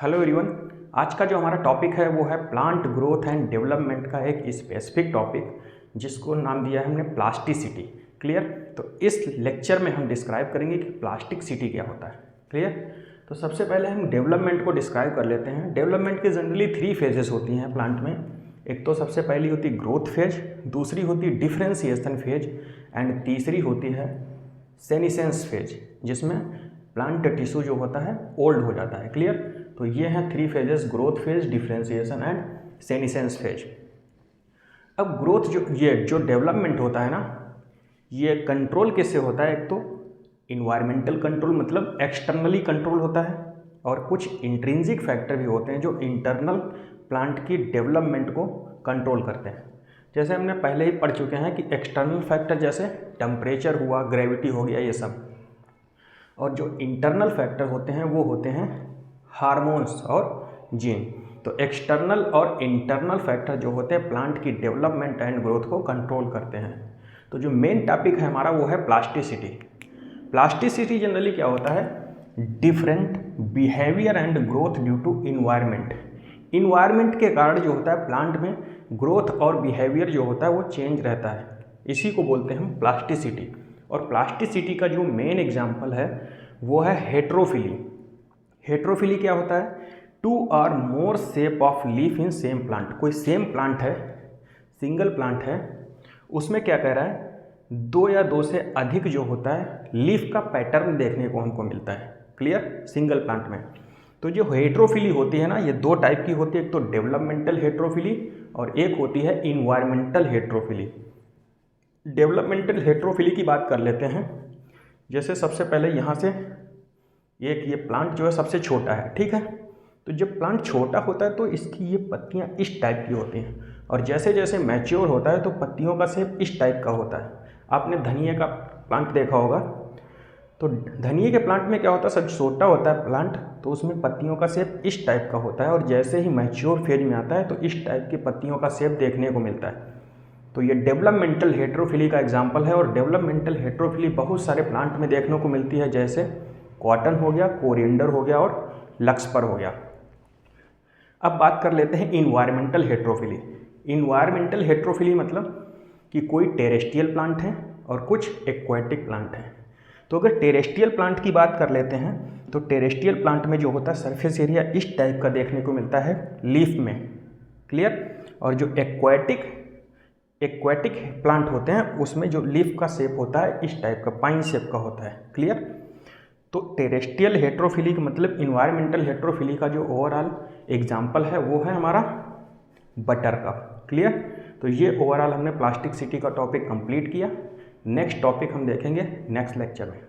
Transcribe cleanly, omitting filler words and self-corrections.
Hello everyone. आज का जो हमारा टॉपिक है वो है प्लांट ग्रोथ एंड डेवलपमेंट का एक स्पेसिफिक टॉपिक, जिसको नाम दिया है हमने प्लास्टिसिटी। क्लियर। तो इस लेक्चर में हम डिस्क्राइब करेंगे कि प्लास्टिसिटी क्या होता है। क्लियर। तो सबसे पहले हम डेवलपमेंट को डिस्क्राइब कर लेते हैं। डेवलपमेंट के जनरली 3 फेजेस होती हैं प्लांट में। एक तो सबसे पहली होती है ग्रोथ फेज, दूसरी होती है डिफ्रेंसिएशन फेज एंड तीसरी होती है सेनिसेंस फेज, जिसमें प्लांट टिश्यू जो होता है ओल्ड हो जाता है। क्लियर। तो ये हैं 3 phases, growth phase, differentiation and senescence phase. अब ग्रोथ जो डेवलपमेंट होता है ना, ये कंट्रोल किससे होता है? एक तो इन्वायरमेंटल कंट्रोल, मतलब एक्सटर्नली कंट्रोल होता है, और कुछ इंट्रिंसिक फैक्टर भी होते हैं जो इंटरनल प्लांट की डेवलपमेंट को कंट्रोल करते हैं। जैसे हमने पहले ही पढ़ चुके हैं कि एक्सटर्नल फैक्टर जैसे टेम्परेचर हुआ, ग्रेविटी हो गया, ये सब। और जो इंटरनल फैक्टर होते हैं वो होते हैं हार्मोन्स और जीन। तो एक्सटर्नल और इंटरनल फैक्टर जो होते हैं प्लांट की डेवलपमेंट एंड ग्रोथ को कंट्रोल करते हैं। तो जो मेन टॉपिक है हमारा वो है प्लास्टिसिटी। प्लास्टिसिटी जनरली क्या होता है? Different behaviour and growth due to environment. Environment के कारण जो होता है प्लांट में ग्रोथ और बिहेवियर जो होता है वो चेंज रहता है, इसी को बोलते हैं हम प्लास्टिसिटी। और प्लास्टिसिटी का जो मेन एग्जाम्पल है वो है हेट्रोफिली। हेट्रोफिली क्या होता है? 2 और more shape of leaf in same plant. कोई सेम प्लांट है, सिंगल प्लांट है, उसमें क्या कह रहा है, 2 या 2 से अधिक जो होता है लीफ का पैटर्न देखने को हमको मिलता है। क्लियर। सिंगल प्लांट में तो जो हेट्रोफिली होती है ना, ये 2 टाइप की होती है। एक तो डेवलपमेंटल हेट्रोफिली और एक होती है इन्वायरमेंटल हेट्रोफिली। डेवलपमेंटल हेट्रोफिली की बात कर लेते हैं। जैसे सबसे पहले यहाँ से एक ये प्लांट जो है सबसे छोटा है, ठीक है। तो जब प्लांट छोटा होता है तो इसकी ये पत्तियाँ इस टाइप की होती हैं, और जैसे जैसे मैच्योर होता है तो पत्तियों का शेप इस टाइप का होता है। आपने धनिया का प्लांट देखा होगा, तो धनिया के प्लांट में क्या होता है, सब छोटा होता है प्लांट, तो उसमें पत्तियों का शेप इस टाइप का होता है, और जैसे ही मैच्योर फेज में आता है तो इस टाइप की पत्तियों का शेप देखने को मिलता है। तो ये डेवलपमेंटल हेट्रोफिली का एग्जाम्पल है। और डेवलपमेंटल हेट्रोफिली बहुत सारे प्लांट में देखने को मिलती है, जैसे कॉटन हो गया, कोरिएंडर हो गया और लक्सपर हो गया। अब बात कर लेते हैं इन्वायरमेंटल हेट्रोफिली। इन्वायरमेंटल हेट्रोफिली मतलब कि कोई टेरेस्ट्रियल प्लांट है और कुछ एक्वाटिक प्लांट है। तो अगर टेरेस्ट्रियल प्लांट की बात कर लेते हैं तो टेरेस्ट्रियल प्लांट में जो होता है सरफेस एरिया इस टाइप का देखने को मिलता है लीफ में। क्लियर। और जो एक्वाटिक प्लांट होते हैं उसमें जो लीफ का शेप होता है इस टाइप का, पाइन शेप का होता है। क्लियर। तो टेरेस्ट्रियल हेट्रोफिली का मतलब इन्वायरमेंटल हेट्रोफिली का जो ओवरऑल एग्जाम्पल है वो है हमारा बटरकप। क्लियर। तो ये ओवरऑल हमने प्लास्टिसिटी का टॉपिक कंप्लीट किया। नेक्स्ट टॉपिक हम देखेंगे नेक्स्ट लेक्चर में।